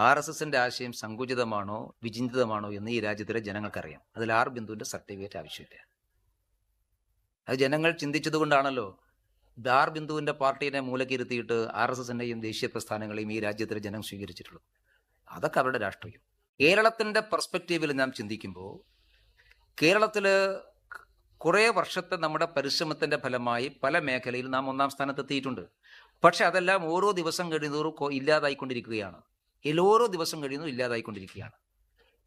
RSSന്റെ ആശയം സങ്കുചിതമാണോ വിചിന്തിതമാണോ എന്ന് ഈ രാജ്യത്തിലെ ജനങ്ങൾക്കറിയാം. അതിൽ ആർ ബിന്ദുവിന്റെ സർട്ടിഫിക്കറ്റ് ആവശ്യമില്ല. അത് ജനങ്ങൾ ചിന്തിച്ചതുകൊണ്ടാണല്ലോ ആർ ബിന്ദുവിന്റെ പാർട്ടിയെ മൂലക്കിരുത്തിയിട്ട് RSSന്റെയും ദേശീയ പ്രസ്ഥാനങ്ങളെയും ഈ രാജ്യത്തിലെ ജനം സ്വീകരിച്ചിട്ടുള്ളത്. അതൊക്കെ അവരുടെ രാഷ്ട്രീയം. കേരളത്തിന്റെ പെർസ്പെക്റ്റീവിൽ നാം ചിന്തിക്കുമ്പോൾ കേരളത്തില് കുറേ വർഷത്തെ നമ്മുടെ പരിശ്രമത്തിന്റെ ഫലമായി പല മേഖലയിൽ നാം 1-ാം സ്ഥാനത്തെത്തിയിട്ടുണ്ട്. പക്ഷെ അതെല്ലാം ഓരോ ദിവസം കഴിയുന്നതോറും ഇല്ലാതായിക്കൊണ്ടിരിക്കുകയാണ്. ഓരോ ദിവസം കഴിയുന്നു ഇല്ലാതായിക്കൊണ്ടിരിക്കുകയാണ്.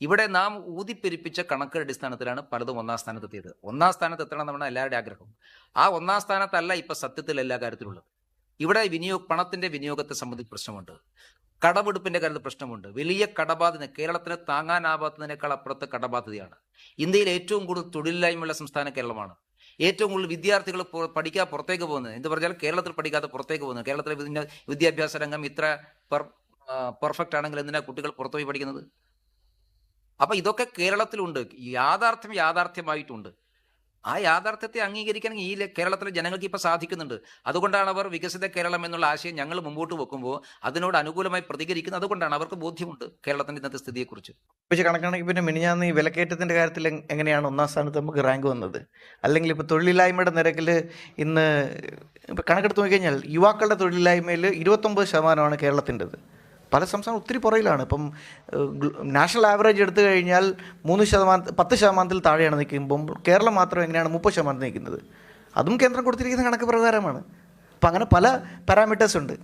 ഇവിടെ നാം ഊതിപ്പെരിപ്പിച്ച കണക്കുകളുടെ അടിസ്ഥാനത്തിലാണ് പലതും 1-ാം സ്ഥാനത്തെത്തിയത്. 1-ാം സ്ഥാനത്ത് എത്തണം നമ്മുടെ എല്ലാവരുടെ ആഗ്രഹം. ആ 1-ാം സ്ഥാനത്തല്ല ഇപ്പൊ സത്യത്തിൽ എല്ലാ കാര്യത്തിലുള്ളത്. ഇവിടെ പണത്തിന്റെ വിനിയോഗത്തെ സംബന്ധിച്ച് പ്രശ്നമുണ്ട്, കടമെടുപ്പിന്റെ കാര്യത്തിൽ പ്രശ്നമുണ്ട്, വലിയ കടബാധ്യത. കേരളത്തിന് താങ്ങാനാവാത്തതിനേക്കാൾ അപ്പുറത്ത് കടബാധ്യതയാണ്. ഇന്ത്യയിൽ ഏറ്റവും കൂടുതൽ തൊഴിലില്ലായ്മയുള്ള സംസ്ഥാനം കേരളമാണ്. ഏറ്റവും കൂടുതൽ വിദ്യാർത്ഥികൾ പഠിക്കാൻ പുറത്തേക്ക് പോകുന്നത്. എന്ത് പറഞ്ഞാൽ കേരളത്തിൽ പഠിക്കാതെ പുറത്തേക്ക് പോകുന്നത്. കേരളത്തിലെ വിദ്യാഭ്യാസ രംഗം ഇത്ര പെർഫെക്റ്റ് ആണെങ്കിൽ എന്തിനാ കുട്ടികൾ പുറത്തുപോയി പഠിക്കുന്നത്? അപ്പൊ ഇതൊക്കെ കേരളത്തിലുണ്ട്. യാഥാർത്ഥ്യമായിട്ടുണ്ട്. ആ യാഥാർത്ഥ്യത്തെ അംഗീകരിക്കണമെങ്കിൽ ഈ കേരളത്തിലെ ജനങ്ങൾക്ക് ഇപ്പൊ സാധിക്കുന്നുണ്ട്. അതുകൊണ്ടാണ് അവർ വികസിത കേരളം എന്നുള്ള ആശയം ഞങ്ങൾ മുമ്പോട്ട് വെക്കുമ്പോൾ അതിനോട് അനുകൂലമായി പ്രതികരിക്കുന്നത്. അതുകൊണ്ടാണ് അവർക്ക് ബോധ്യമുണ്ട് കേരളത്തിന്റെ ഇന്നത്തെ സ്ഥിതിയെക്കുറിച്ച്. പക്ഷേ കണക്കാണെങ്കിൽ പിന്നെ മിനിഞ്ഞാന്ന് ഈ വിലക്കയറ്റത്തിന്റെ കാര്യത്തിൽ എങ്ങനെയാണ് 1-ാം സ്ഥാനത്ത് നമുക്ക് റാങ്ക് വന്നത്? അല്ലെങ്കിൽ ഇപ്പോൾ തൊഴിലില്ലായ്മയുടെ നിരക്കിൽ ഇന്ന് ഇപ്പം കണക്കെടുത്ത് നോക്കിക്കഴിഞ്ഞാൽ യുവാക്കളുടെ തൊഴിലില്ലായ്മയിൽ 29% കേരളത്തിൻ്റെത്. പല സംസ്ഥാനം ഒത്തിരി പുറയിലാണ്. ഇപ്പം നാഷണൽ ആവറേജ് എടുത്തു കഴിഞ്ഞാൽ 10% താഴെയാണ് നിൽക്കുമ്പം കേരളം മാത്രം എങ്ങനെയാണ് 30% നിൽക്കുന്നത്? അതും കേന്ദ്രം കൊടുത്തിരിക്കുന്ന കണക്ക് പ്രകാരമാണ്. അപ്പം അങ്ങനെ പല പാരാമീറ്റേഴ്സ് ഉണ്ട്.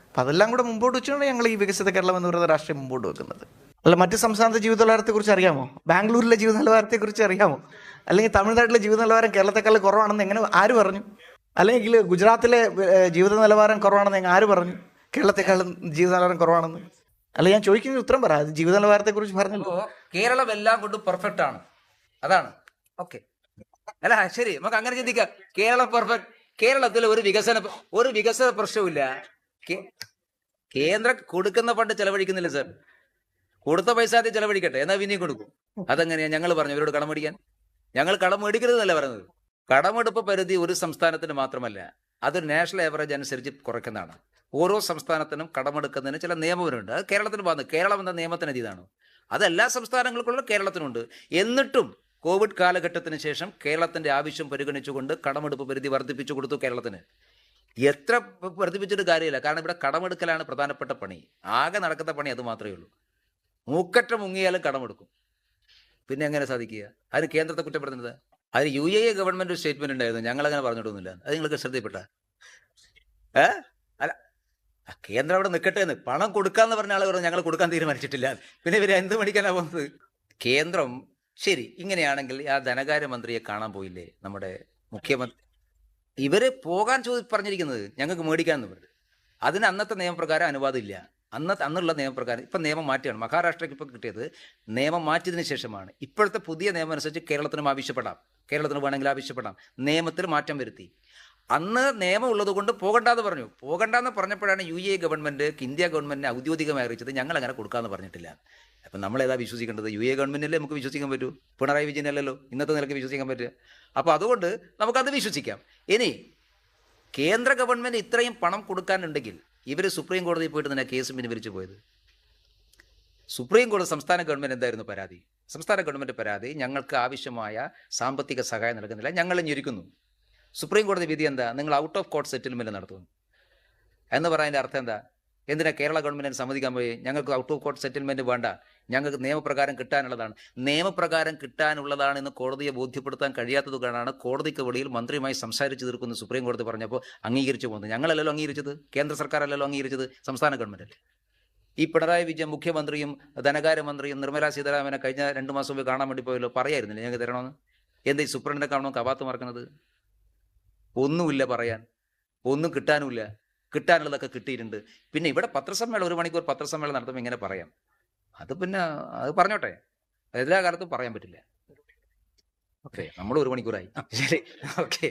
അപ്പം അതെല്ലാം കൂടെ മുമ്പോട്ട് വെച്ചുകൊണ്ട് ഞങ്ങൾ ഈ വികസിത കേരളം എന്ന് പറയുന്ന രാഷ്ട്രീയം മുമ്പോട്ട് വെക്കുന്നത്. അല്ല, മറ്റ് സംസ്ഥാനത്തെ ജീവിത നിലവാരത്തെക്കുറിച്ച് അറിയാമോ? ബാംഗ്ലൂരിലെ ജീവിത നിലവാരത്തെക്കുറിച്ച് അറിയാമോ? അല്ലെങ്കിൽ തമിഴ്നാട്ടിലെ ജീവിത നിലവാരം കേരളത്തെക്കാൾ കുറവാണെന്ന് എങ്ങനെ ആര് പറഞ്ഞു? അല്ലെങ്കിൽ ഗുജറാത്തിലെ ജീവിത നിലവാരം കുറവാണെന്ന് ആര് പറഞ്ഞു കേരളത്തെക്കാളും ജീവിത നിലവാരം കുറവാണെന്ന്? അല്ല, ഞാൻ ചോദിക്കുന്ന ഉത്തരം പറ. ജീവിത നിലവാരത്തെക്കുറിച്ച് പറഞ്ഞല്ലോ. കേരളം എല്ലാം കൊണ്ടും പെർഫെക്റ്റ് ആണ്, അതാണ്. ഓക്കെ, അല്ല ശരി, നമുക്ക് അങ്ങനെ ചിന്തിക്കാം. കേരളം പെർഫെക്റ്റ്. കേരളത്തിൽ ഒരു വികസന പ്രശ്നമില്ല. കേന്ദ്രം കൊടുക്കുന്ന ഫണ്ട് ചെലവഴിക്കുന്നില്ല സാർ. കൊടുത്ത പൈസ ആദ്യം ചെലവഴിക്കട്ടെ, എന്നാൽ പിന്നെയും കൊടുക്കും. അതെങ്ങനെയാ? ഞങ്ങൾ പറഞ്ഞു ഇവരോട് കടം മേടിക്കാൻ. ഞങ്ങൾ കടം മേടിക്കരുതെന്നല്ല പറയുന്നത്. കടമെടുപ്പ് പരിധി ഒരു സംസ്ഥാനത്തിന് മാത്രമല്ല, അതൊരു നാഷണൽ ആവറേജ് അനുസരിച്ച് കുറയ്ക്കുന്നതാണ്. ഓരോ സംസ്ഥാനത്തിനും കടമെടുക്കുന്നതിന് ചില നിയമങ്ങളുണ്ട്. അത് കേരളത്തിന് പോകുന്നത്. കേരളം എന്ന നിയമത്തിന് ഇതാണ്. അത് എല്ലാ സംസ്ഥാനങ്ങൾക്കുള്ള കേരളത്തിനുണ്ട്. എന്നിട്ടും കോവിഡ് കാലഘട്ടത്തിന് ശേഷം കേരളത്തിന്റെ ആവശ്യം പരിഗണിച്ചുകൊണ്ട് കടമെടുപ്പ് പരിധി വർദ്ധിപ്പിച്ചു കൊടുത്തു കേരളത്തിന്. എത്ര വർദ്ധിപ്പിച്ചിട്ട് കാര്യമില്ല. കാരണം ഇവിടെ കടമെടുക്കലാണ് പ്രധാനപ്പെട്ട പണി. ആകെ നടക്കുന്ന പണി അത് മാത്രമേ ഉള്ളൂ. മൂക്കറ്റ മുങ്ങിയാലും കടമെടുക്കും. പിന്നെ എങ്ങനെ സാധിക്കുക? അതിന് കേന്ദ്രത്തെ കുറ്റപ്പെടുത്തുന്നത്. അതിന് UAE ഗവൺമെന്റ് ഒരു സ്റ്റേറ്റ്മെന്റ് ഉണ്ടായിരുന്നു, ഞങ്ങളങ്ങനെ പറഞ്ഞിട്ടൊന്നുമില്ല. അത് നിങ്ങൾക്ക് ശ്രദ്ധയിൽപ്പെട്ട? അല്ല, കേന്ദ്രം അവിടെ നിൽക്കട്ടെ എന്ന്. പണം കൊടുക്കാന്ന് പറഞ്ഞ ആൾ പറഞ്ഞു ഞങ്ങൾ കൊടുക്കാൻ തീരുമാനിച്ചിട്ടില്ല. പിന്നെ ഇവരെ എന്ത് മേടിക്കാനാ പോകുന്നത്? കേന്ദ്രം ശരി ഇങ്ങനെയാണെങ്കിൽ ആ ധനകാര്യമന്ത്രിയെ കാണാൻ പോയില്ലേ നമ്മുടെ മുഖ്യമന്ത്രി? ഇവര് പോകാൻ പറഞ്ഞിരിക്കുന്നത് ഞങ്ങൾക്ക് മേടിക്കാന്ന് പറഞ്ഞു. അതിന് അന്നത്തെ നിയമപ്രകാരം അനുവാദം ഇല്ല. അന്നുള്ള നിയമപ്രകാരം ഇപ്പം നിയമം മാറ്റിയാണ്. മഹാരാഷ്ട്രയ്ക്ക് ഇപ്പം കിട്ടിയത് നിയമം മാറ്റിയതിന് ശേഷമാണ്. ഇപ്പോഴത്തെ പുതിയ നിയമം അനുസരിച്ച് കേരളത്തിനും ആവശ്യപ്പെടാം, കേരളത്തിന് വേണമെങ്കിൽ ആവശ്യപ്പെടാം. നിയമത്തിൽ മാറ്റം വരുത്തി. അന്ന് നിയമം ഉള്ളത് കൊണ്ട് പോകണ്ടെന്ന് പറഞ്ഞു. പോകണ്ടെന്ന് പറഞ്ഞപ്പോഴാണ് UAE ഗവൺമെന്റ് ഇന്ത്യ ഗവൺമെന്റിനെ ഔദ്യോഗികമായി അറിയിച്ചത് ഞങ്ങൾ അങ്ങനെ കൊടുക്കാമെന്ന് പറഞ്ഞിട്ടില്ല. അപ്പം നമ്മളേതാ വിശ്വസിക്കേണ്ടത്? UAE ഗവൺമെന്റിനല്ലേ നമുക്ക് വിശ്വസിക്കാൻ പറ്റൂ. പിണറായി വിജയനല്ലല്ലോ ഇന്നത്തെ നിലയ്ക്ക് വിശ്വസിക്കാൻ പറ്റുക. അപ്പോൾ അതുകൊണ്ട് നമുക്കത് വിശ്വസിക്കാം. ഇനി കേന്ദ്ര ഗവൺമെന്റ് ഇത്രയും പണം കൊടുക്കാനുണ്ടെങ്കിൽ ഇവർ സുപ്രീം കോടതിയിൽ പോയിട്ട് തന്നെ കേസ് പിൻവലിച്ചു പോയത്. സുപ്രീം കോടതി സംസ്ഥാന ഗവൺമെന്റ് എന്തായിരുന്നു പരാതി? സംസ്ഥാന ഗവൺമെന്റ് പരാതി ഞങ്ങൾക്ക് ആവശ്യമായ സാമ്പത്തിക സഹായം നൽകുന്നില്ല, ഞങ്ങൾ ഞെരുക്കുന്നു. സുപ്രീം കോടതി വിധി എന്താ? നിങ്ങൾ ഔട്ട് ഓഫ് കോർട്ട് സെറ്റിൽമെന്റ് നടത്തുന്നു എന്ന് പറയുന്നതിന്റെ അർത്ഥം എന്താ? എന്തിനാ കേരള ഗവൺമെന്റിന് സമ്മതിക്കാൻ പോയി? ഞങ്ങൾക്ക് ഔട്ട് ഓഫ് കോർട്ട് സെറ്റിൽമെന്റ് വേണ്ട, ഞങ്ങൾക്ക് നിയമപ്രകാരം കിട്ടാനുള്ളതാണ്. നിയമപ്രകാരം കിട്ടാനുള്ളതാണെന്ന് കോടതിയെ ബോധ്യപ്പെടുത്താൻ കഴിയാത്തത് കൊണ്ടാണ് കോടതിക്ക് വെളിയിൽ മന്ത്രിയുമായി സംസാരിച്ച് തീർക്കുന്നു സുപ്രീം കോടതി പറഞ്ഞപ്പോൾ അംഗീകരിച്ചു പോകുന്നത്. ഞങ്ങളല്ലല്ലോ അംഗീകരിച്ചത്, കേന്ദ്ര സർക്കാരല്ലല്ലോ അംഗീകരിച്ചത്, സംസ്ഥാന ഗവൺമെന്റ് അല്ലേ. ഈ പിണറായി വിജയൻ മുഖ്യമന്ത്രിയും ധനകാര്യമന്ത്രിയും നിർമ്മലാ സീതാരാമനെ കഴിഞ്ഞ 2 മാസം മുമ്പ് കാണാൻ വേണ്ടി പോയല്ലോ, പറയായിരുന്നില്ല ഞങ്ങൾക്ക് തരണമെന്ന്. എന്താ ഈ സുപ്രീമിനെ കാണുമ്പോൾ കവാത്ത് മറക്കുന്നത്? ഒന്നുമില്ല പറയാൻ, ഒന്നും കിട്ടാനുമില്ല. കിട്ടാനുള്ളതൊക്കെ കിട്ടിയിട്ടുണ്ട്. പിന്നെ ഇവിടെ പത്രസമ്മേളനം 1 മണിക്കൂർ പത്രസമ്മേളനം നടത്തുമ്പോൾ ഇങ്ങനെ പറയാം. അത് പിന്നെ അത് പറഞ്ഞോട്ടെ, എല്ലാ കാലത്തും പറയാൻ പറ്റില്ല. ഓക്കെ, നമ്മൾ 1 മണിക്കൂറായി. ശരി, ഓക്കെ.